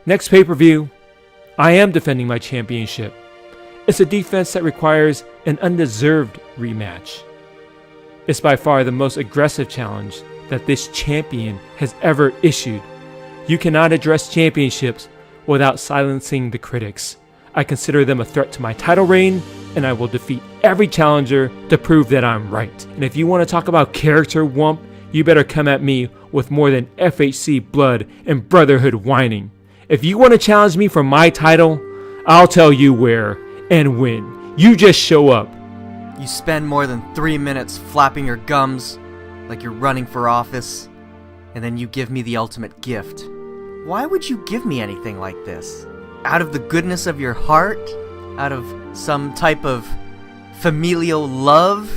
Next pay-per-view, I am defending my championship. It's a defense that requires an undeserved rematch. It's by far the most aggressive challenge that this champion has ever issued. You cannot address championships without silencing the critics. I consider them a threat to my title reign, and I will defeat every challenger to prove that I'm right. And if you want to talk about character, Wump, you better come at me with more than FHC blood and brotherhood whining. If you want to challenge me for my title, I'll tell you where and when. You just show up. You spend more than 3 minutes flapping your gums like you're running for office, and then you give me the ultimate gift. Why would you give me anything like this? Out of the goodness of your heart? Out of some type of familial love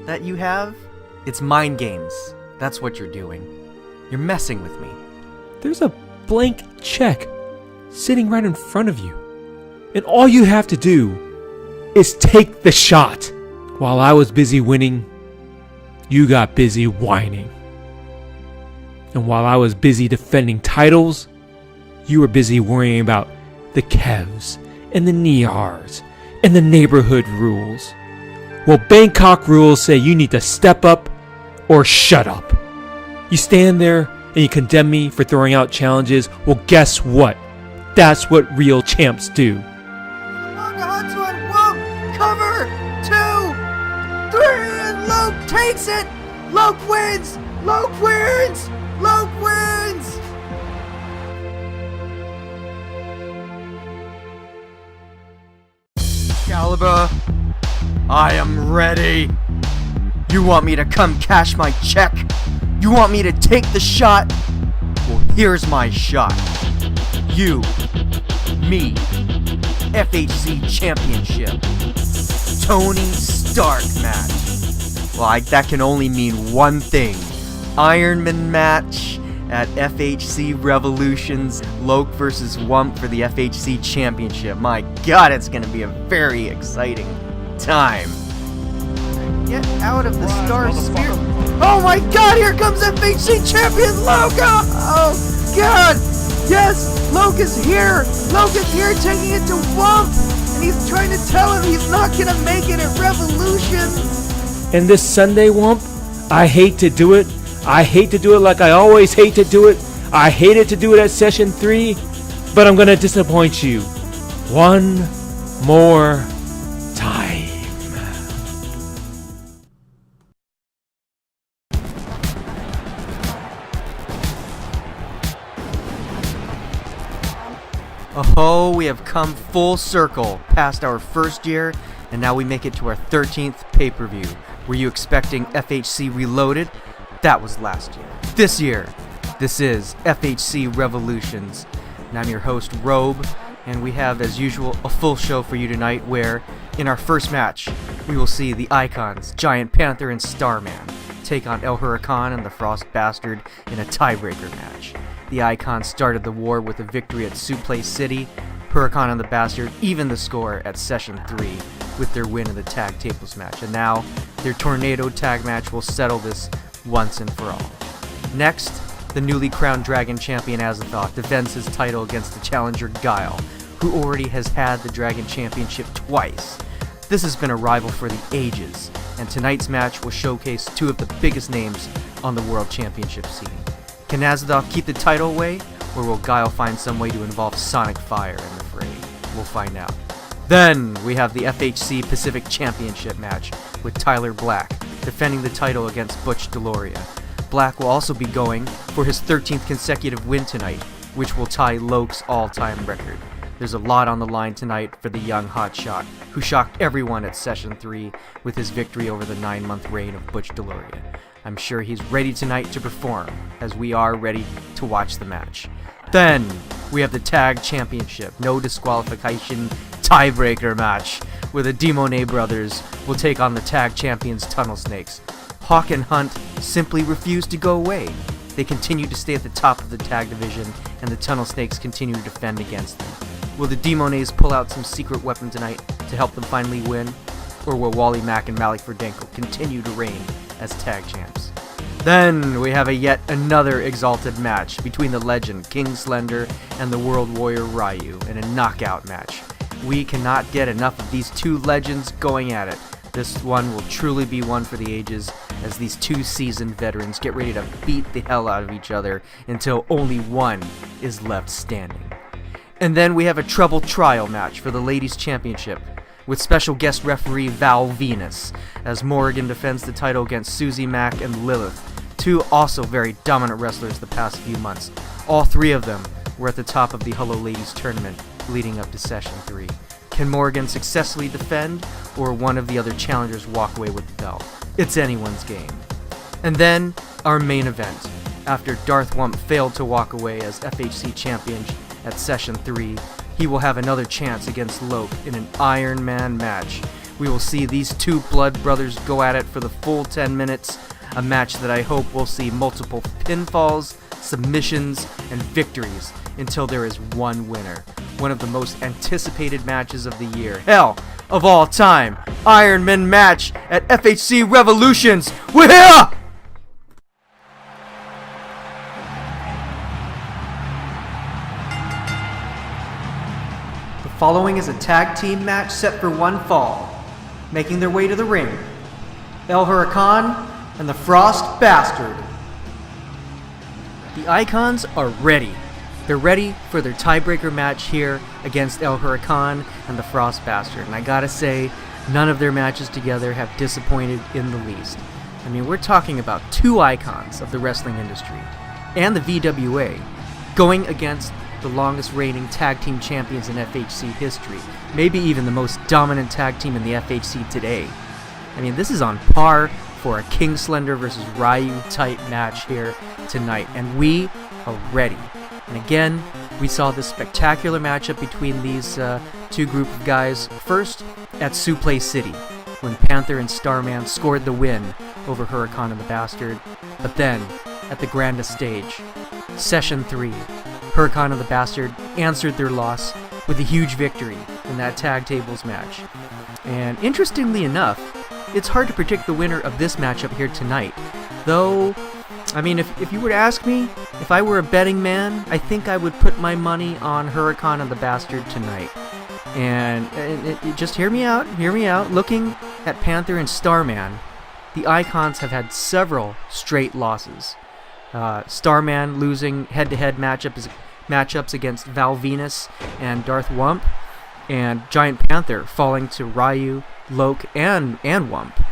that you have? It's mind games. That's what you're doing. You're messing with me. There's a blank check sitting right in front of you, and all you have to do is take the shot. While I was busy winning, you got busy whining. And while I was busy defending titles, you were busy worrying about the Kevs and the Niars and the neighborhood rules. Well, Bangkok rules say you need to step up or shut up. You stand there and you condemn me for throwing out challenges. Well, guess what? That's what real champs do. Cover 2, 3, and Loke takes it. Loke wins. Loke wins. Loke wins. Excalibur, I am ready. You want me to come cash my check? You want me to take the shot? Well, here's my shot. You, me, FHC Championship, Tony Stark match. Well, that can only mean one thing. Ironman match at FHC Revolutions, Loke versus Wump for the FHC Championship. My god, it's gonna be a very exciting time. Get out of the Star Sphere. Oh my god, here comes FHC Champion Loke! Oh god! Yes! Loke is here! Loke is here taking it to Wump! And he's trying to tell him he's not gonna make it at Revolution! And this Sunday, Wump, I hate to do it. I hate to do it like I always hate to do it. I hated to do it at Session 3, but I'm gonna disappoint you one more time. Oh, we have come full circle past our first year, and now we make it to our 13th pay-per-view. Were you expecting FHC Reloaded? That was last year. This year, this is FHC Revolutions, and I'm your host, Robe, and we have, as usual, a full show for you tonight where, in our first match, we will see the Icons, Giant Panther and Starman, take on El Huracan and the Frost Bastard in a tiebreaker match. The Icons started the war with a victory at Suplay City. Huracan and the Bastard evened the score at Session 3 with their win in the tag tables match, and now their Tornado tag match will settle this once and for all. Next, the newly crowned Dragon Champion Azethoth defends his title against the challenger Guile, who already has had the Dragon Championship twice. This has been a rival for the ages, and tonight's match will showcase two of the biggest names on the World Championship scene. Can Azethoth keep the title away, or will Guile find some way to involve Sonic Fire in the fray? We'll find out. Then we have the FHC Pacific Championship match with Tyler Black defending the title against Butch DeLoria. Black will also be going for his 13th consecutive win tonight, which will tie Loke's all-time record. There's a lot on the line tonight for the young hotshot, who shocked everyone at Session 3 with his victory over the 9-month reign of Butch DeLoria. I'm sure he's ready tonight to perform, as we are ready to watch the match. Then, we have the Tag Championship, no disqualification tiebreaker match, where the Monet brothers will take on the Tag Champions Tunnel Snakes. Hawk and Hunt simply refuse to go away. They continue to stay at the top of the tag division, and the Tunnel Snakes continue to defend against them. Will the Demonets pull out some secret weapon tonight to help them finally win? Or will Wally, Mack, and Malic Ferdanko continue to reign as tag champs? Then we have yet another exalted match between the legend King Slender and the World Warrior Ryu in a knockout match. We cannot get enough of these two legends going at it. This one will truly be one for the ages as these two seasoned veterans get ready to beat the hell out of each other until only one is left standing. And then we have a treble trial match for the Ladies Championship with special guest referee VENIS as Morrigan defends the title against Susie, Mack, and Lilith, two also very dominant wrestlers the past few months. All three of them were at the top of the Hello Ladies tournament leading up to Session 3. Can Morrigan successfully defend, or one of the other challengers walk away with the belt? It's anyone's game. And then, our main event. After Darth Wump failed to walk away as FHC champion at Session 3, he will have another chance against Loke in an Ironman match. We will see these two blood brothers go at it for the full 10 minutes, a match that I hope will see multiple pinfalls, submissions, and victories until there is one winner. One of the most anticipated matches of the year. Hell, of all time. Ironman match at FHC Revolutions. We're here! The following is a tag team match set for one fall. Making their way to the ring, El Huracan and the Frost Bastard. The Icons are ready. They're ready for their tiebreaker match here against El Huracan and the Frost Bastard. And I gotta say, none of their matches together have disappointed in the least. I mean, we're talking about two icons of the wrestling industry and the VWA going against the longest reigning tag team champions in FHC history. Maybe even the most dominant tag team in the FHC today. I mean, this is on par for a King Slender versus Ryu type match here tonight. And we are ready. And again, we saw this spectacular matchup between these two group of guys. First, at Suplay City, when Panther and Starman scored the win over Huracan and the Bastard. But then, at the grandest stage, Session 3, Huracan and the Bastard answered their loss with a huge victory in that tag tables match. And interestingly enough, it's hard to predict the winner of this matchup here tonight. Though, I mean, if you were to ask me, if I were a betting man, I think I would put my money on Huracan and the Bastard tonight. And just hear me out. Looking at Panther and Starman, the Icons have had several straight losses. Starman losing head-to-head matchups against VENIS and Darth Wump, and Giant Panther falling to Ryu, Loke, and Wump.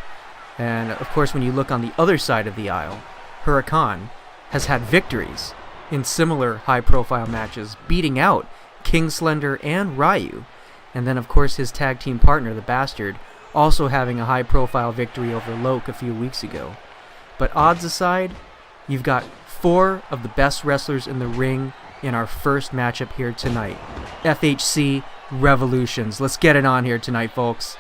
And of course, when you look on the other side of the aisle, Huracan has had victories in similar high-profile matches, beating out King Slender and Ryu. And then, of course, his tag team partner, the Bastard, also having a high-profile victory over Loke a few weeks ago. But odds aside, you've got four of the best wrestlers in the ring in our first matchup here tonight. FHC Revolutions. Let's get it on here tonight, folks.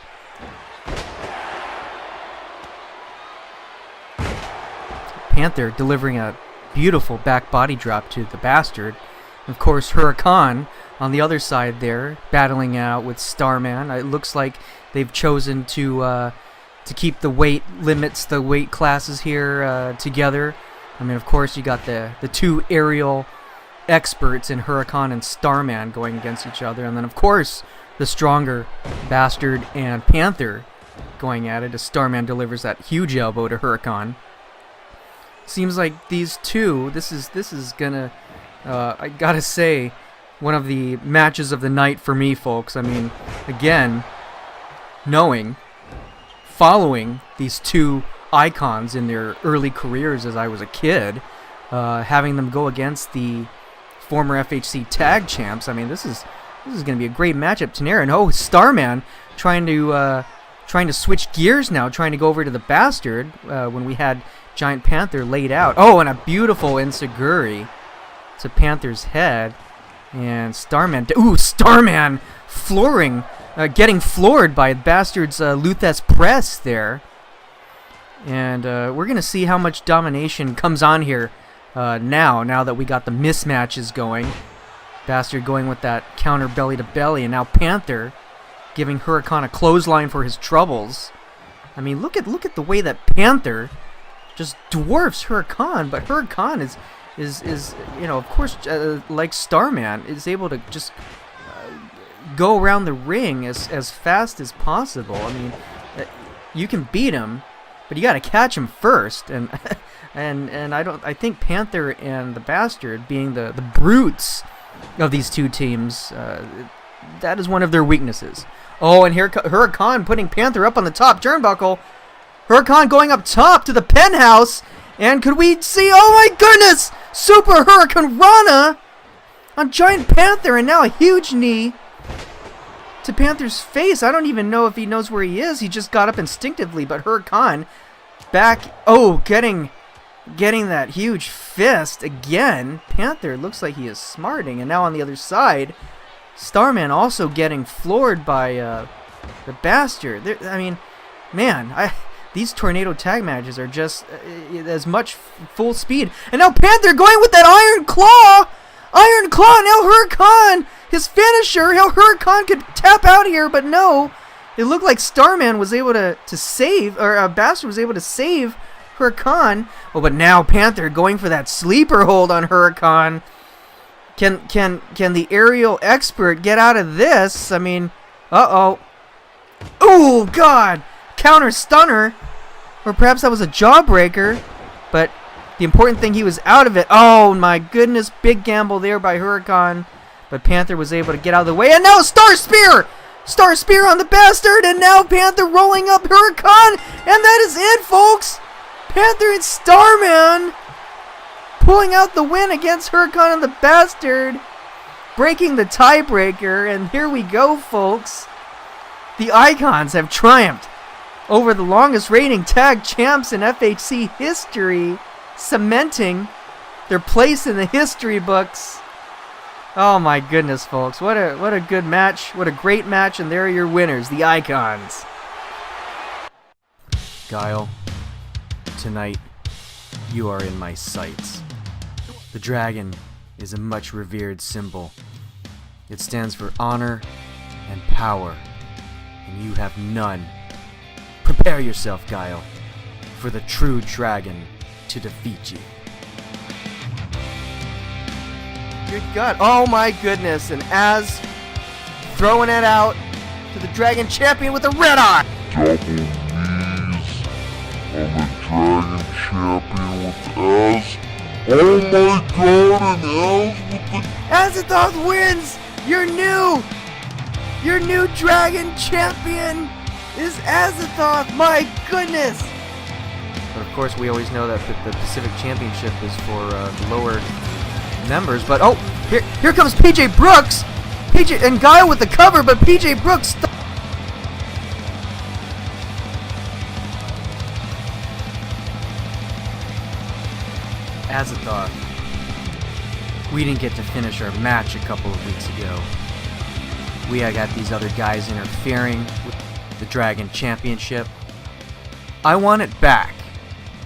Panther delivering a beautiful back body drop to the Bastard. Of course, Huracan on the other side there, battling out with Starman. It looks like they've chosen to keep the weight limits, the weight classes here together. I mean, of course, you got the two aerial experts in Huracan and Starman going against each other. And then, of course, the stronger Bastard and Panther going at it as Starman delivers that huge elbow to Huracan. Seems like these two, this is gonna, I gotta say, one of the matches of the night for me, folks. I mean, again, following these two icons in their early careers as I was a kid, having them go against the former FHC tag champs. I mean, this is going to be a great matchup tonight. And oh, Starman trying to switch gears now, trying to go over to the Bastard when we had Giant Panther laid out. Oh, and a beautiful enziguri to Panther's head. And Starman flooring, getting floored by Bastard's Luthes press there. And we're going to see how much domination comes on here now that we got the mismatches going. Bastard going with that counter belly to belly, and now Panther giving Huracan a clothesline for his troubles. I mean, look at the way that Panther just dwarfs Huracan, but Huracan is of course, like Starman, is able to just go around the ring as fast as possible. I mean, you can beat him, but you got to catch him first. And I think Panther and the Bastard, being the brutes of these two teams, that is one of their weaknesses. Oh, and here Huracan putting Panther up on the top turnbuckle. Huracan going up top to the penthouse. And could we see, oh my goodness, Super Huracan Rana on Giant Panther, and now a huge knee to Panther's face. I don't even know if he knows where he is. He just got up instinctively, but Huracan back, getting that huge fist again. Panther looks like he is smarting, and now on the other side, Starman also getting floored by the Bastard. I mean, man, these tornado tag matches are just as much full speed. And now Panther going with that Iron Claw! Iron Claw! Now Huracan! His finisher! How Huracan could tap out here, but no. It looked like Starman was able to save, or Bastard was able to save Huracan. Oh, but now Panther going for that sleeper hold on Huracan. Can the aerial expert get out of this? I mean, oh, God! Counter stunner, or perhaps that was a jawbreaker, but the important thing, he was out of it. Oh my goodness, big gamble there by Huracan, but Panther was able to get out of the way, and now Star Spear on the Bastard, and now Panther rolling up Huracan, and that is it, folks. Panther and Starman pulling out the win against Huracan and the Bastard, breaking the tiebreaker, and here we go, folks. The Icons have triumphed over the longest reigning tag champs in FHC history, cementing their place in the history books. Oh my goodness, folks. What a good match. What a great match, and there are your winners, the Icons. Guile, tonight you are in my sights. The dragon is a much revered symbol. It stands for honor and power, and you have none. Prepare yourself, Guile, for the true dragon to defeat you. Good God. Oh my goodness. And Az throwing it out to the Dragon Champion with a red eye. Double knees on the Dragon Champion with Az. Oh my God, and Az with the... Azethoth wins! Your new Dragon Champion is Azethoth! My goodness! But of course, we always know that the Pacific Championship is for lower members. But oh, here comes PJ Brooks! PJ and Guile with the cover, but PJ Brooks. Azethoth. We didn't get to finish our match a couple of weeks ago. We got these other guys interfering with the Dragon Championship. I want it back,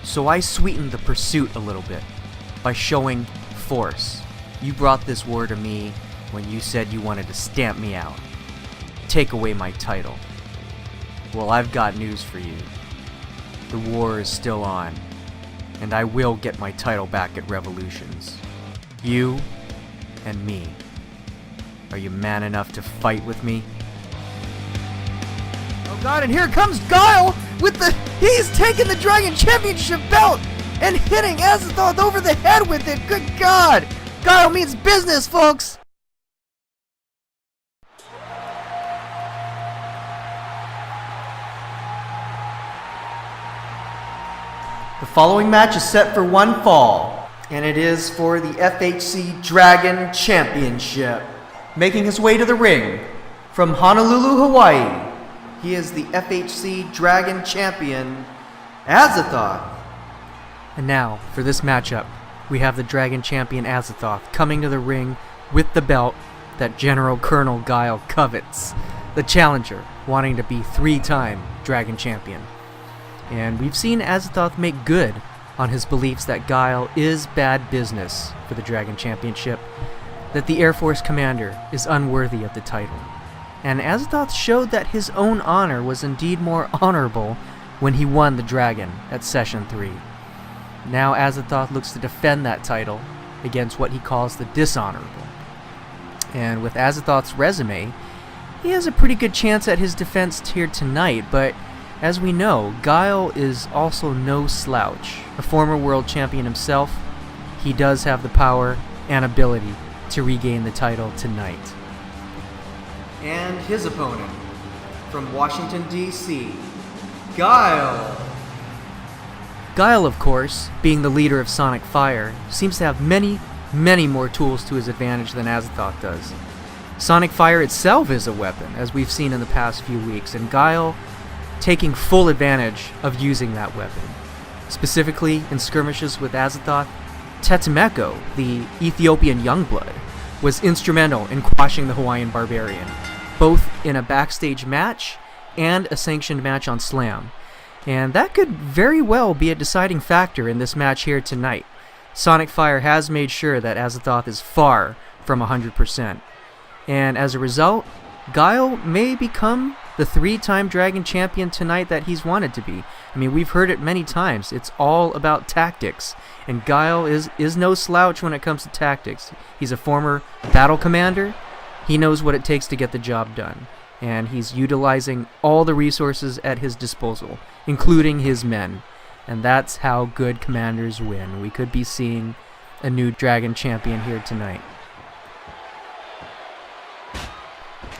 so I sweetened the pursuit a little bit by showing force. You brought this war to me when you said you wanted to stamp me out, take away my title. Well, I've got news for you. The war is still on, and I will get my title back at Revolutions. You and me. Are you man enough to fight with me? Oh God, and here comes Guile with he's taking the Dragon Championship belt and hitting Azethoth over the head with it. Good God! Guile means business, folks! The following match is set for one fall, and it is for the FHC Dragon Championship. Making his way to the ring from Honolulu, Hawaii, he is the FHC Dragon Champion, Azethoth. And now, for this matchup, we have the Dragon Champion Azethoth coming to the ring with the belt that General Colonel Guile covets. The challenger wanting to be 3-time Dragon Champion. And we've seen Azethoth make good on his beliefs that Guile is bad business for the Dragon Championship, that the Air Force commander is unworthy of the title. And Azethoth showed that his own honor was indeed more honorable when he won the Dragon at Session 3. now Azethoth looks to defend that title against what he calls the dishonorable. And with Azathoth's resume, he has a pretty good chance at his defense here tonight, but as we know, Guile is also no slouch. A former world champion himself, he does have the power and ability to regain the title tonight. And his opponent, from Washington, D.C., Guile. Guile, of course, being the leader of Sonic Fire, seems to have many more tools to his advantage than Azethoth does. Sonic Fire itself is a weapon, as we've seen in the past few weeks, and Guile taking full advantage of using that weapon. Specifically, in skirmishes with Azethoth, Tetemeko, the Ethiopian Youngblood, was instrumental in quashing the Hawaiian Barbarian, both in a backstage match and a sanctioned match on Slam. And that could very well be a deciding factor in this match here tonight. Sonic Fire has made sure that Azethoth is far from 100%. And as a result, Guile may become the 3-time Dragon Champion tonight that he's wanted to be. I mean, we've heard it many times. It's all about tactics. And Guile is no slouch when it comes to tactics. He's a former battle commander. He knows what it takes to get the job done. And he's utilizing all the resources at his disposal, including his men. And that's how good commanders win. We could be seeing a new Dragon Champion here tonight.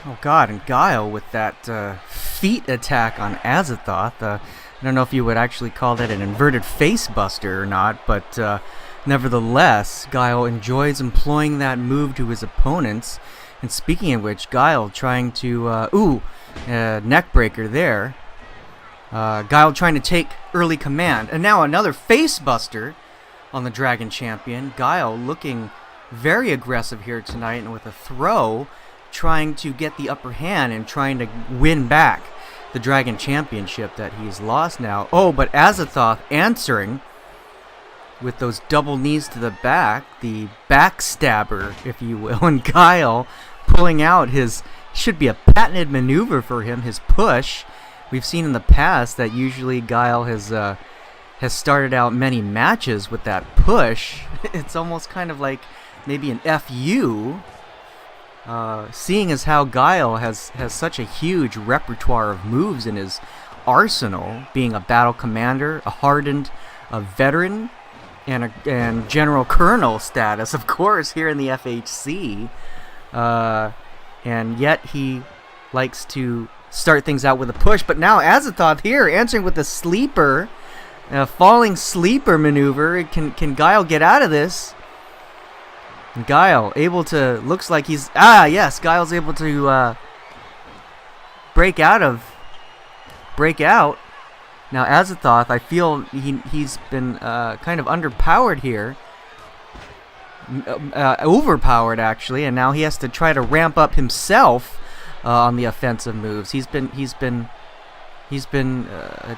Oh god, and Guile with that feet attack on Azethoth. I don't know if you would actually call that an inverted face buster or not, but nevertheless, Guile enjoys employing that move to his opponents. And speaking of which, Guile trying to, neck breaker there. Guile trying to take early command. And now another face buster on the Dragon Champion. Guile looking very aggressive here tonight, and with a throw, trying to get the upper hand and trying to win back the Dragon Championship that he's lost now. Oh, but Azethoth answering with those double knees to the back, the backstabber, if you will, and Guile pulling out his, should be a patented maneuver for him, his push. We've seen in the past that usually Guile has started out many matches with that push. It's almost kind of like maybe an FU. Seeing as how Guile has such a huge repertoire of moves in his arsenal, being a battle commander, a hardened veteran, and general colonel status, of course, here in the FHC, and yet he likes to start things out with a push. But now Azethoth here answering with a sleeper, falling sleeper maneuver. Can Guile get out of this? And Guile able to, looks like he's, yes, Guile's able to break out. Now Azethoth, I feel he's been kind of underpowered here, overpowered actually, and now he has to try to ramp up himself on the offensive moves. He's been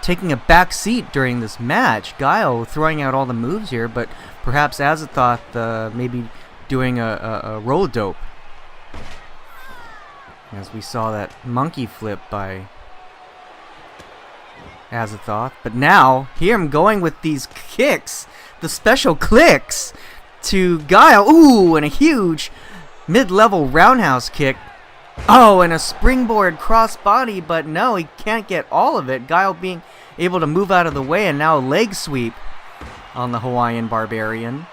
taking a back seat during this match. Guile throwing out all the moves here, but perhaps Azethoth maybe doing a roll dope, as we saw that monkey flip by Azethoth. But now here I'm going with these kicks, the special clicks to Guile. Ooh, and a huge mid-level roundhouse kick. Oh, and a springboard crossbody, but no, he can't get all of it. Guile being able to move out of the way, and now a leg sweep on the Hawaiian Barbarian.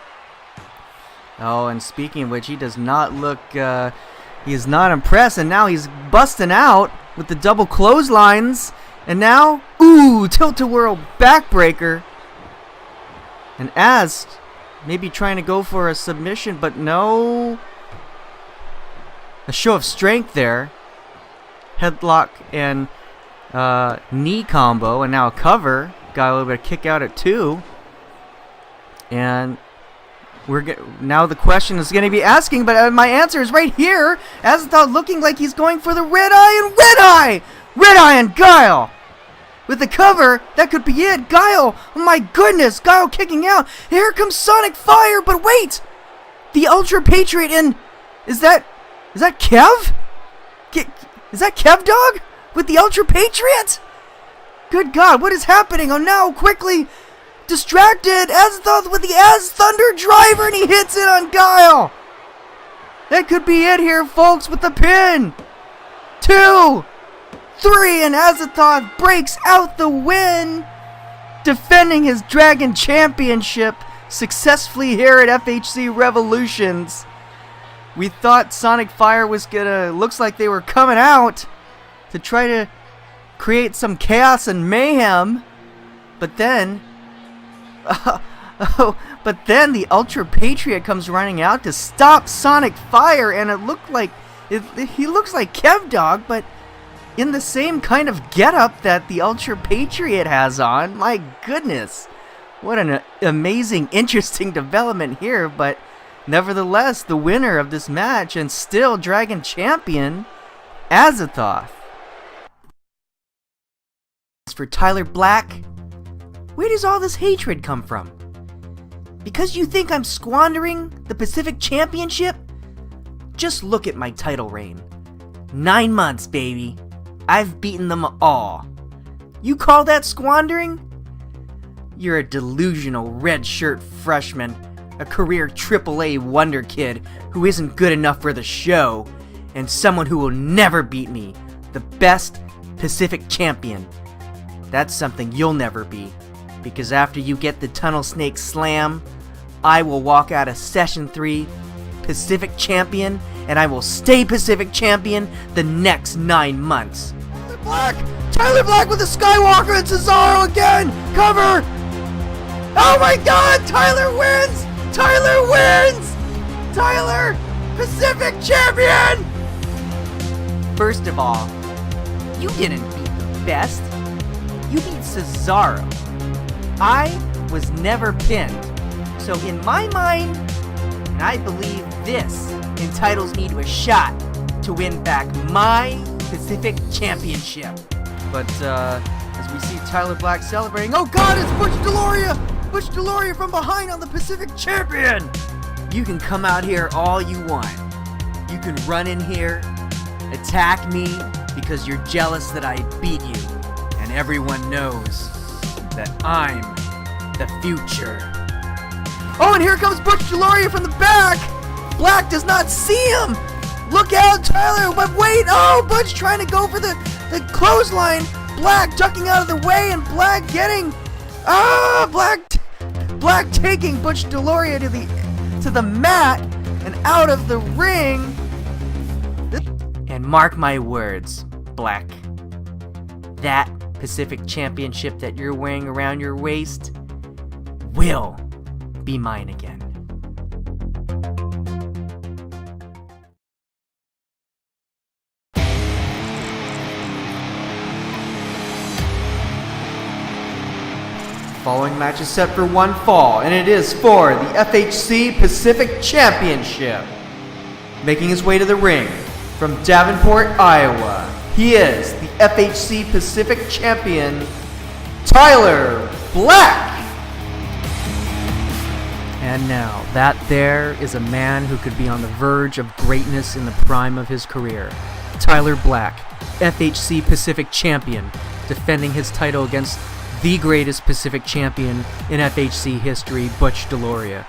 Oh, and speaking of which, he does not look, he is not impressed, and now he's busting out with the double clotheslines, and now, ooh, tilt-a-whirl backbreaker, and Az maybe trying to go for a submission, but no, a show of strength there, headlock and knee combo, and now a cover, got a little bit of kick out at 2, and now the question is going to be asking, but my answer is right here. Azethoth looking like he's going for the red eye, and Guile with the cover. That could be it. Guile, oh my goodness, Guile kicking out. Here comes Sonic Fire, but wait, the Ultra Patriot, and is that Kev? Is that Kev Dog with the Ultra Patriot? Good God, what is happening? Oh no, quickly. distracted. Azethoth with the Az Thunder driver, and he hits it on Guile. That could be it here, folks, with the pin. 2, 3, and Azethoth breaks out the win, defending his Dragon Championship successfully here at FHC Revolutions. We thought Sonic Fire was looks like they were coming out to try to create some chaos and mayhem, but then the Ultra Patriot comes running out to stop Sonic Fire, and he looks like Kev Dog, but in the same kind of getup that the Ultra Patriot has on. My goodness, what an amazing, interesting development here, but nevertheless, the winner of this match and still Dragon Champion, Azethoth. As for Tyler Black, where does all this hatred come from? Because you think I'm squandering the Pacific Championship? Just look at my title reign. 9 months, baby. I've beaten them all. You call that squandering? You're a delusional red shirt freshman, a career AAA wonder kid who isn't good enough for the show, and someone who will never beat me, the best Pacific Champion. That's something you'll never be, because after you get the Tunnel Snake Slam, I will walk out of Session 3 Pacific Champion, and I will stay Pacific Champion the next 9 months. Tyler Black with the Skywalker and Cesaro again! Cover! Oh my god! Tyler wins! Tyler wins! Tyler, Pacific Champion! First of all, you didn't beat the best. You beat Cesaro. I was never pinned. So in my mind, and I believe this entitles me to a shot to win back my Pacific Championship. But as we see Tyler Black celebrating, oh god, it's Butch DeLoria! Butch DeLoria from behind on the Pacific Champion! You can come out here all you want. You can run in here, attack me because you're jealous that I beat you. And everyone knows that I'm the future. Oh, and here comes Butch DeLoria from the back! Black does not see him! Look out, Tyler! But wait! Oh, Butch trying to go for the clothesline! Black ducking out of the way, and Black getting... Black taking Butch DeLoria to the mat and out of the ring. And mark my words, Black. That Pacific Championship that you're wearing around your waist will be mine again. Following match is set for one fall, and it is for the FHC Pacific Championship. Making his way to the ring from Davenport, Iowa, he is the FHC Pacific Champion, Tyler Black. And now, that there is a man who could be on the verge of greatness in the prime of his career. Tyler Black, FHC Pacific Champion, defending his title against the greatest Pacific Champion in FHC history, Butch DeLoria.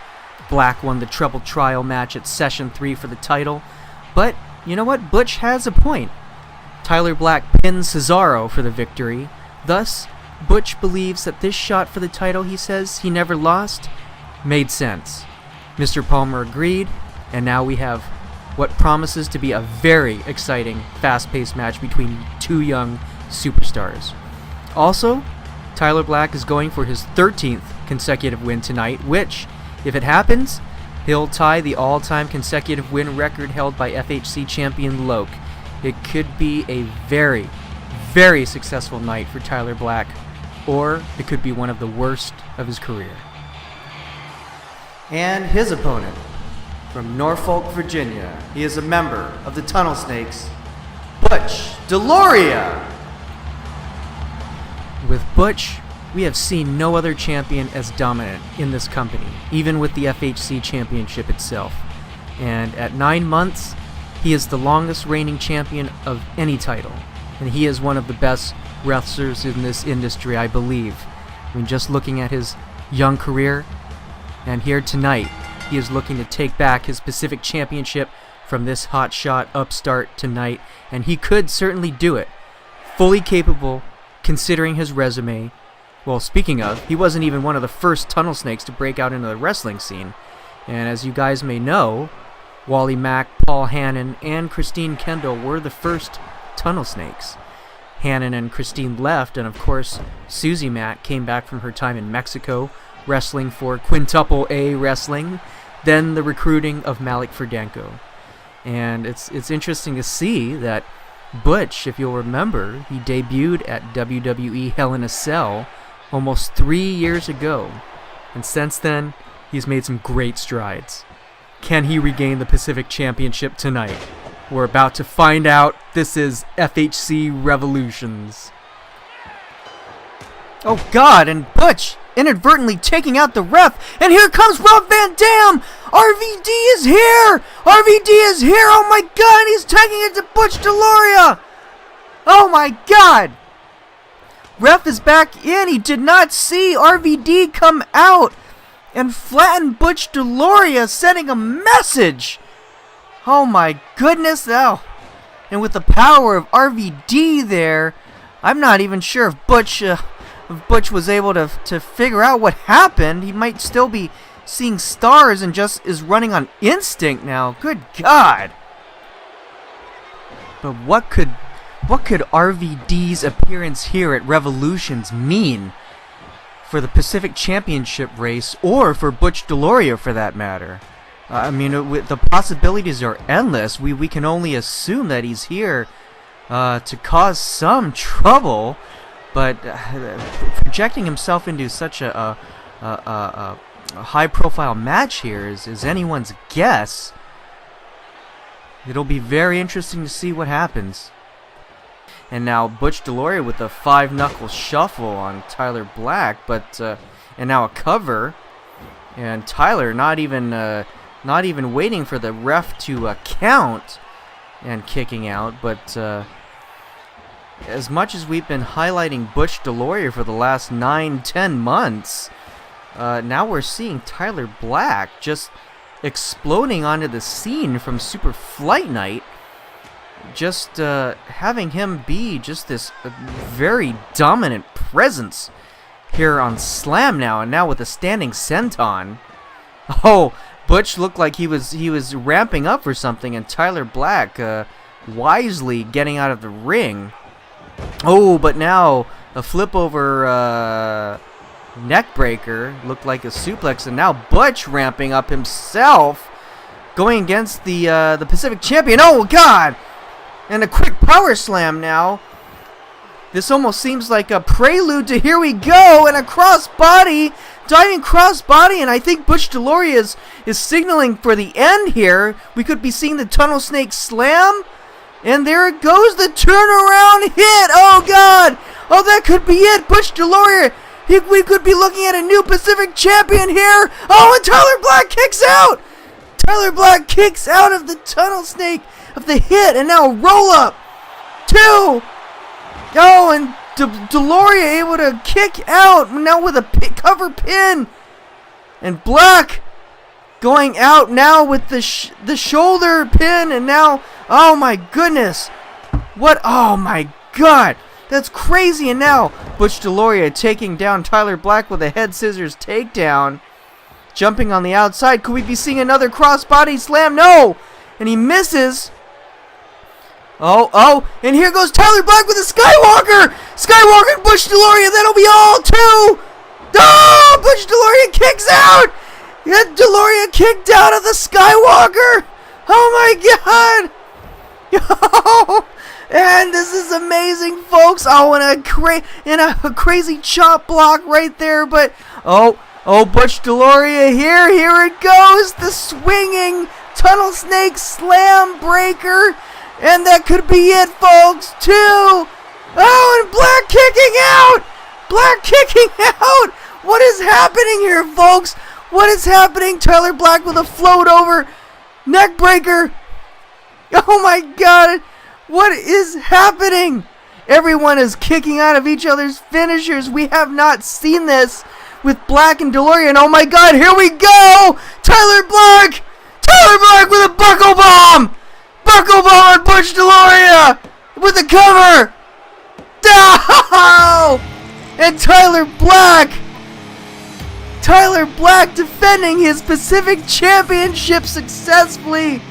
Black won the Treble Trial match at Session 3 for the title, but you know what? Butch has a point. Tyler Black pinned Cesaro for the victory. Thus, Butch believes that this shot for the title he says he never lost made sense. Mr. Palmer agreed, and now we have what promises to be a very exciting, fast-paced match between two young superstars. Also, Tyler Black is going for his 13th consecutive win tonight, which, if it happens, he'll tie the all-time consecutive win record held by FHC champion Loke. It could be a very, very successful night for Tyler Black, or it could be one of the worst of his career. And his opponent, from Norfolk, Virginia, he is a member of the Tunnel Snakes, Butch DeLoria. With Butch, we have seen no other champion as dominant in this company, even with the FHC championship itself. And at 9 months, he is the longest reigning champion of any title. And he is one of the best wrestlers in this industry, I believe. I mean, just looking at his young career. And here tonight, he is looking to take back his Pacific Championship from this hotshot upstart tonight. And he could certainly do it. Fully capable, considering his resume. Well, speaking of, he wasn't even one of the first tunnel snakes to break out into the wrestling scene. And as you guys may know, Wally, Mack, Paul Hannon, and Christine Kendall were the first tunnel snakes. Hannon and Christine left, and of course, Susie Mack came back from her time in Mexico, wrestling for Quintuple A Wrestling, then the recruiting of Malic Ferdanko. And it's interesting to see that Butch, if you'll remember, he debuted at WWE Hell in a Cell almost 3 years ago. And since then, he's made some great strides. Can he regain the Pacific Championship tonight? We're about to find out. This is FHC Revolutions. Oh God, and Butch inadvertently taking out the ref, and here comes Rob Van Dam! RVD is here! RVD is here! Oh my God, he's taking it to Butch DeLoria! Oh my God! Ref is back in. He did not see RVD come out and flatten Butch DeLoria, sending a message. Oh my goodness. Oh. And with the power of RVD there, I'm not even sure if Butch was able to figure out what happened. He might still be seeing stars and just is running on instinct now. Good God. But what could RVD's appearance here at Revolutions mean for the Pacific Championship race, or for Butch DeLoria for that matter? I mean, the possibilities are endless. We can only assume that he's here to cause some trouble, but projecting himself into such a high-profile match here is anyone's guess. It'll be very interesting to see what happens. And now Butch DeLoria with a 5-knuckle shuffle on Tyler Black, and now a cover, and Tyler not even waiting for the ref to count and kicking out. But as much as we've been highlighting Butch DeLoria for the last 9-10 months, now we're seeing Tyler Black just exploding onto the scene from Super Flight Night. Just having him be just this very dominant presence here on Slam now, and now with a standing senton. Oh, Butch looked like he was ramping up for something, and Tyler Black wisely getting out of the ring. Oh, but now a flip over neck breaker looked like a suplex, and now Butch ramping up himself, going against the Pacific Champion. Oh God! And a quick power slam now. This almost seems like a prelude to Here We Go, and a crossbody, diving crossbody, and I think Butch DeLoria is signaling for the end here. We could be seeing the Tunnel Snake slam, and there it goes, the turnaround hit. Oh God! Oh, that could be it. Butch DeLoria, we could be looking at a new Pacific Champion here. Oh, and Tyler Black kicks out. Tyler Black kicks out of the Tunnel Snake of the hit, and now a roll up. 2. Oh, and DeLoria able to kick out now with a cover pin, and Black going out now with the shoulder pin, and now, oh my goodness, what? Oh my God, that's crazy. And now Butch DeLoria taking down Tyler Black with a head scissors takedown, jumping on the outside. Could we be seeing another crossbody slam? No, and he misses. Oh, and here goes Tyler Black with a Skywalker! Skywalker and Butch DeLoria, that'll be all 2! Oh, Butch DeLoria kicks out! Yeah, DeLoria kicked out of the Skywalker! Oh my God! Oh, and this is amazing, folks! Oh, and a crazy chop block right there, but... Oh, Butch DeLoria here it goes! The swinging Tunnel Snake Slam Breaker! And that could be it, folks. 2. Oh, and Black kicking out. Black kicking out. What is happening here, folks? What is happening? Tyler Black with a float over neck breaker. Oh my God. What is happening? Everyone is kicking out of each other's finishers. We have not seen this with Black and DeLoria. And oh my god, here we go! Tyler Black! Tyler Black with a buckle bomb! Buckle bomb on Butch DeLoria! With the cover! No! And Tyler Black defending his Pacific Championship successfully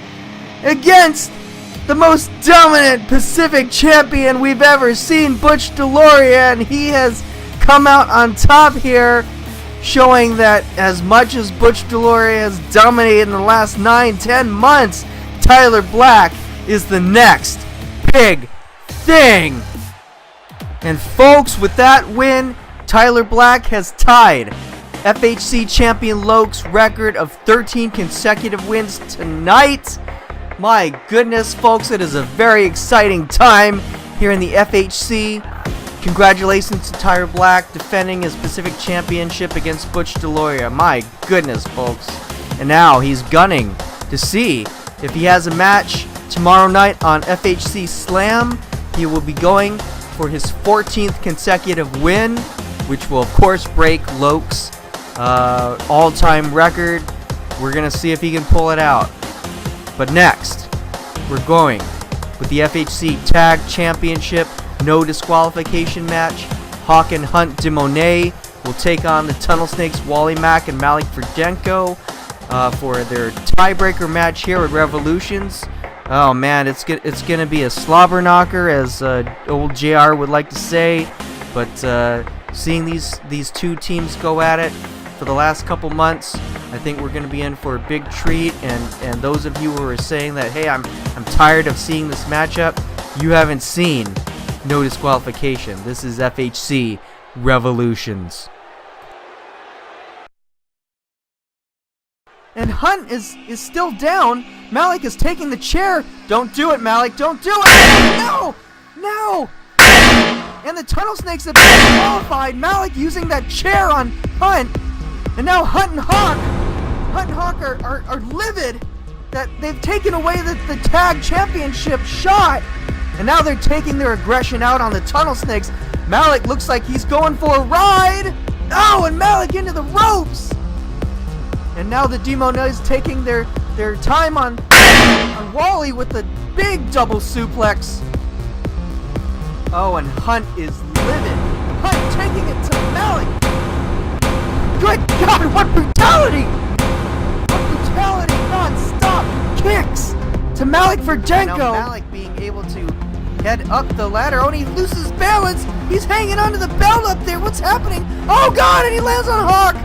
against the most dominant Pacific champion we've ever seen, Butch DeLoria, and he has come out on top here, showing that as much as Butch DeLoria has dominated in the last 9-10 months, Tyler Black is the next big thing. And folks, with that win, Tyler Black has tied FHC champion Loke's record of 13 consecutive wins tonight. My goodness, folks, it is a very exciting time here in the FHC. Congratulations to Tyler Black defending his Pacific Championship against Butch DeLoria. My goodness, folks. And now he's gunning to see if he has a match tomorrow night on FHC Slam. He will be going for his 14th consecutive win, which will, of course, break Loke's all-time record. We're going to see if he can pull it out. But next, we're going with the FHC Tag Championship no disqualification match. Hawk and Hunt de Monet will take on the Tunnel Snakes Wally, Mack, and Malic Ferdanko for their tiebreaker match here at Revolutions. Oh man, it's gonna be a slobber knocker, as old JR would like to say. But seeing these two teams go at it for the last couple months, I think we're going to be in for a big treat. And those of you who are saying that, hey, I'm tired of seeing this matchup, you haven't seen no disqualification. This is FHC Revolutions. And Hunt is still down. Malic is taking the chair. Don't do it, Malic. Don't do it. No! No! And the Tunnel Snakes have been qualified. Malic using that chair on Hunt. And now Hunt and Hawk are livid that they've taken away the tag championship shot. And now they're taking their aggression out on the Tunnel Snakes. Malic looks like he's going for a ride. Oh, and Malic into the ropes. And now the Demonet is taking their time on Wally with the big double suplex. Oh, and Hunt is livid. Hunt taking it to Malic. Good God, what brutality! What brutality, non-stop kicks to Malic Ferdanko. Now Malic being able to head up the ladder. Oh, and he loses balance. He's hanging onto the belt up there. What's happening? Oh God, and he lands on Hawk.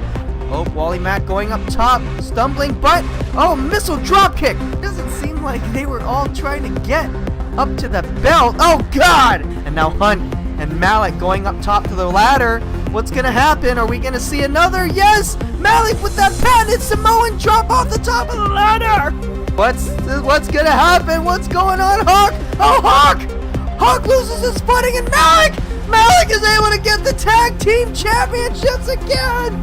Oh, Wally Mack going up top, stumbling, but oh, missile drop kick. Doesn't seem like they were all trying to get up to the belt. Oh God! And now Hunt and Malic going up top to the ladder. What's gonna happen? Are we gonna see another? Yes! Malic with that patented Samoan drop off the top of the ladder! What's gonna happen? What's going on, Hawk? Oh, Hawk! Hawk loses his footing, and Malic is able to get the tag team championships again!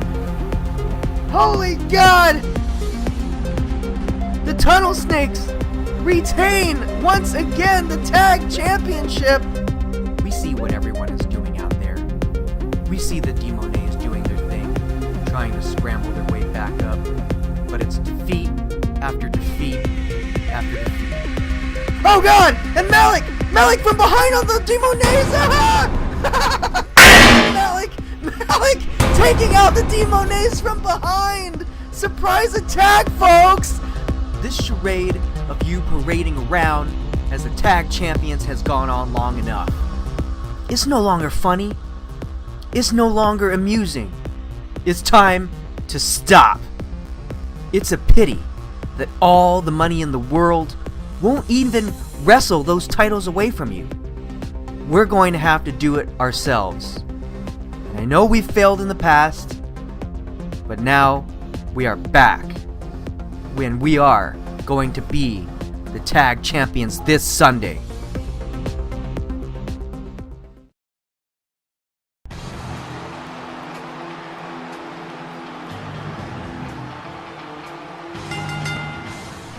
Holy God! The Tunnel Snakes retain once again the tag championship. We see what everyone is doing out there. We see the Demonays doing their thing, trying to scramble their way back up. But it's defeat after defeat after defeat. Oh God! And Malic from behind on the Demonays! Malic taking out the Demonays from behind! Surprise attack, folks! This charade of you parading around as the tag champions has gone on long enough. It's no longer funny. It's no longer amusing. It's time to stop. It's a pity that all the money in the world won't even wrestle those titles away from you. We're going to have to do it ourselves. And I know we've failed in the past, but now we are back. When we are going to be the tag champions this Sunday.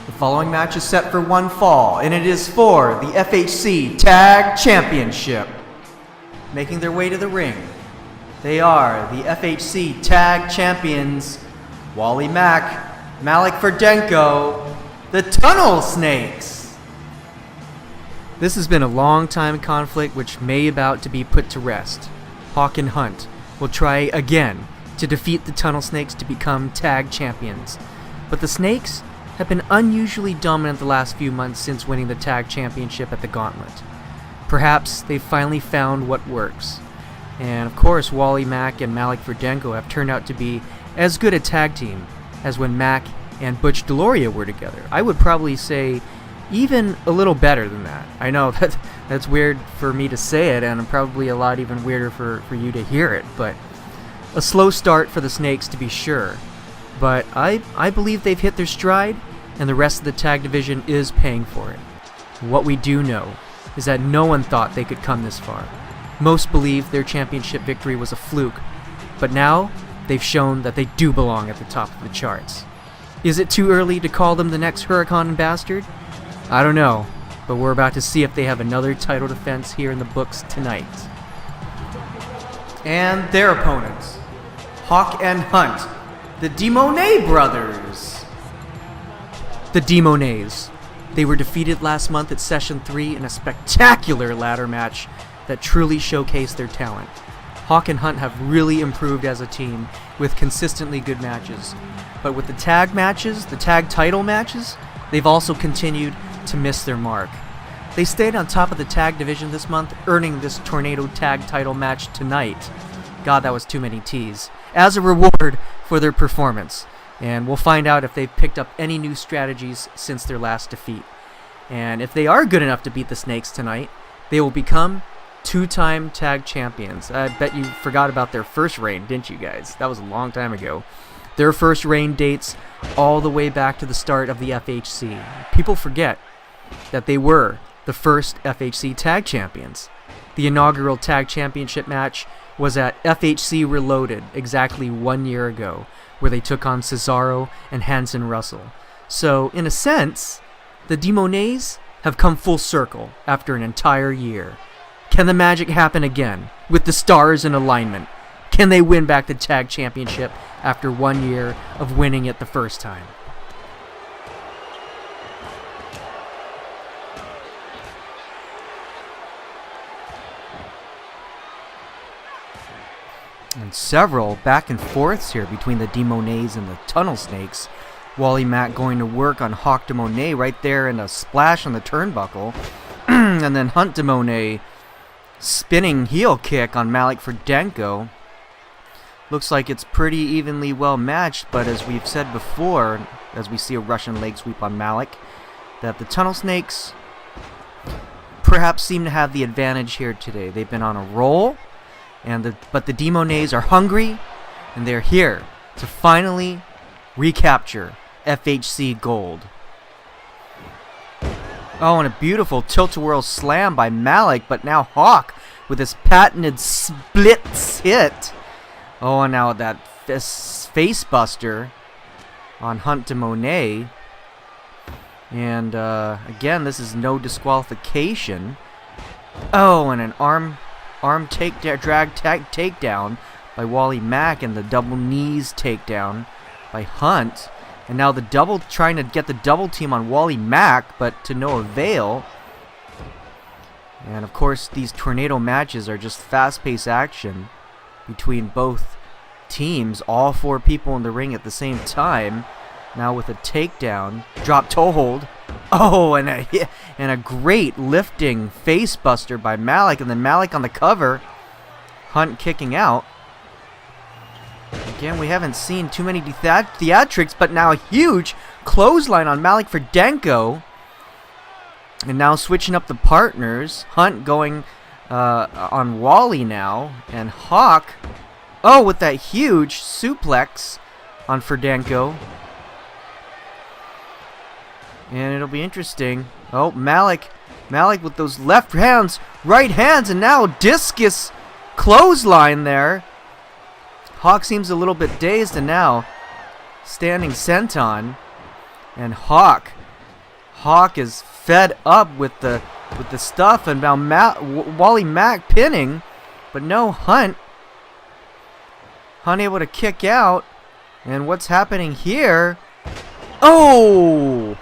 The following match is set for one fall, and it is for the FHC Tag Championship. Making their way to the ring, They are the FHC Tag Champions, Wally Mack, Malic Ferdanko, the Tunnel Snakes. This has been a long time conflict which may about to be put to rest. Hawk and Hunt will try again to defeat the Tunnel Snakes to become Tag Champions. But the Snakes have been unusually dominant the last few months since winning the Tag Championship at the Gauntlet. Perhaps they've finally found what works. And of course, Wally Mack and Malic Ferdanko have turned out to be as good a tag team as when Mack and Butch DeLoria were together. I would probably say even a little better than that. I know that's weird for me to say it, and probably a lot even weirder for you to hear it, but a slow start for the Snakes to be sure. But I believe they've hit their stride, and the rest of the tag division is paying for it. What we do know is that no one thought they could come this far. Most believe their championship victory was a fluke, but now they've shown that they do belong at the top of the charts. Is it too early to call them the next Huracan bastard? I don't know, but we're about to see if they have another title defense here in the books tonight. And their opponents, Hawk and Hunt, the Monet brothers. The Monets. They were defeated last month at Session 3 in a spectacular ladder match that truly showcased their talent. Hawk and Hunt have really improved as a team with consistently good matches. But with the tag matches, the tag title matches, they've also continued to miss their mark. They stayed on top of the tag division this month, earning this Tornado tag title match tonight. God, that was too many T's. As a reward for their performance. And we'll find out if they've picked up any new strategies since their last defeat. And if they are good enough to beat the Snakes tonight, they will become two-time tag champions. I bet you forgot about their first reign, didn't you guys? That was a long time ago. Their first reign dates all the way back to the start of the FHC. People forget that they were the first FHC tag champions. The inaugural tag championship match was at FHC Reloaded exactly 1 year ago, where they took on Cesaro and Hanson Russell. So, in a sense, the Monets have come full circle after an entire year. Can the magic happen again, with the stars in alignment? Can they win back the tag championship after 1 year of winning it the first time? And several back and forths here between the Monets and the Tunnel Snakes. Wally Mack going to work on Hawk de Monet right there in a splash on the turnbuckle. And then Hunt de Monet spinning heel kick on Malic Ferdanko. Looks like it's pretty evenly well matched, but as we've said before, as we see a Russian leg sweep on Malic, that the Tunnel Snakes perhaps seem to have the advantage here today. They've been on a roll, but the Monets are hungry, and they're here to finally recapture FHC gold. Oh, and a beautiful tilt-a-whirl slam by Malic, but now Hawk with his patented splits hit. Oh, and now that face buster on Hunt de Monet. And again, this is no disqualification. Oh, and an arm takedown by Wally Mack, and the double knees takedown by Hunt. And now trying to get the double team on Wally Mack, but to no avail. And of course, these tornado matches are just fast-paced action between both teams. All four people in the ring at the same time. Now with a takedown, drop toe hold. Oh, and a great lifting face buster by Malic, and then Malic on the cover. Hunt kicking out. Again, we haven't seen too many theatrics, but now a huge clothesline on Malic Ferdanko. And now switching up the partners. Hunt going on Wally now. And Hawk, oh, with that huge suplex on Ferdanko. And it'll be interesting. Oh, Malic with those left hands, right hands, and now discus clothesline there. Hawk seems a little bit dazed, and now standing senton. And Hawk is fed up with the stuff, and now Wally Mack pinning, but no Hunt. unable to kick out. And what's happening here? Oh!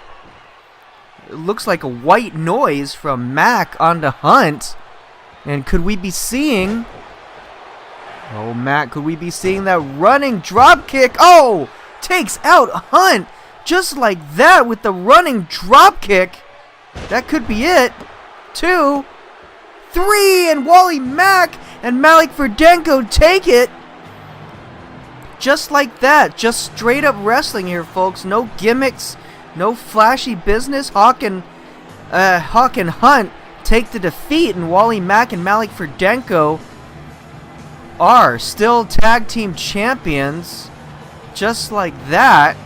It looks like a white noise from Mack onto Hunt. And could we be seeing... Oh, Mack, could we be seeing that running drop kick? Oh! Takes out Hunt just like that with the running drop kick. That could be it. 2, 3, and Wally, Mack, and Malic Ferdanko take it. Just like that. Just straight up wrestling here, folks. No gimmicks. No flashy business. Hawk and Hunt take the defeat, and Wally, Mack, and Malic Ferdanko are still tag team champions. Just like that.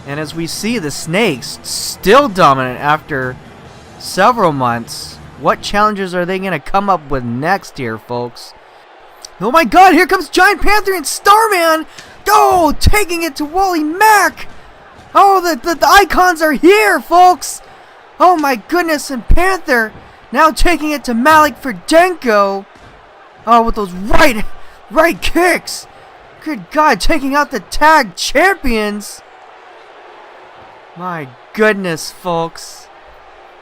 And as we see, the Snakes still dominant after several months. What challenges are they going to come up with next here, folks? Oh my god, here comes Giant Panther and Starman! Oh, taking it to Wally, Mack! Oh, the icons are here, folks! Oh my goodness, and Panther now taking it to Malic Ferdanko. Oh, with those right kicks! Good God, taking out the tag champions! My goodness, folks.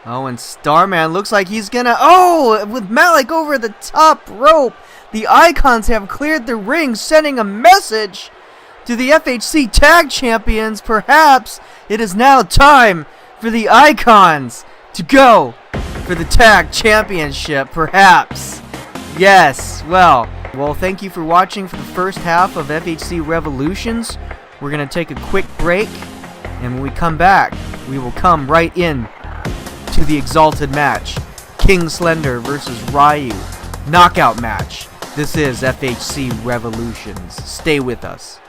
Oh, and Starman looks like he's gonna... Oh, with Malic over the top rope. The Icons have cleared the ring, sending a message to the FHC Tag Champions. Perhaps it is now time for the Icons to go for the Tag Championship. Perhaps. Yes. Well, thank you for watching for the first half of FHC Revolutions. We're going to take a quick break, and when we come back, we will come right in to the Exalted match. King Slender versus Ryu. Knockout match. This is FHC Revolutions. Stay with us.